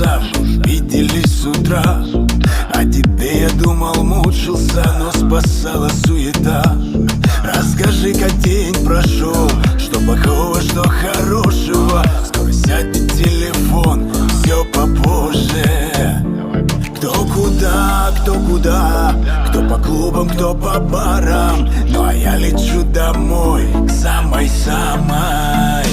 часам виделись с утра. О тебе я думал, мучился, но спасала суета. Расскажи, как день прошел, что плохого, что хорошего. Скоро сядет телефон, все попозже. Кто куда, кто куда, кто по клубам, кто по барам. Ну а я лечу домой, к самой-самой.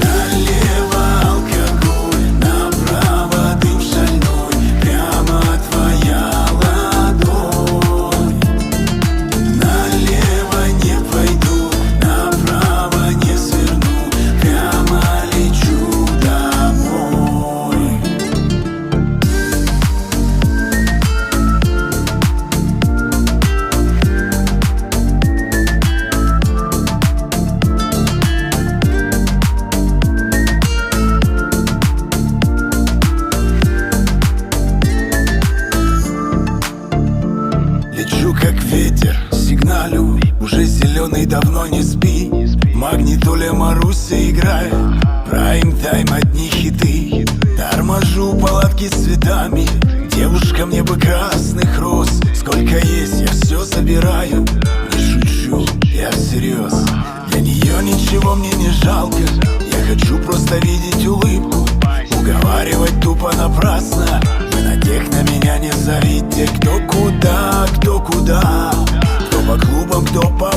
Налево алкоголь, направо дым шальной, прямо твоя ладонь. Налево не пойду, направо не сверну, прямо лечу домой. Лечу как ветер, сигналю, уже зеленый, давно не спи. Магнитоля Маруся играет, прайм-тайм, одни хиты. Торможу палатки с цветами, девушка, мне бы красных роз. Сколько есть, я все забираю, не шучу, я всерьез. Для нее ничего мне не жалко, я хочу просто видеть улыбку. Уговаривать тупо напрасно, вы на тех на меня не зовите. Кто куда, кто куда, кто по клубам, кто по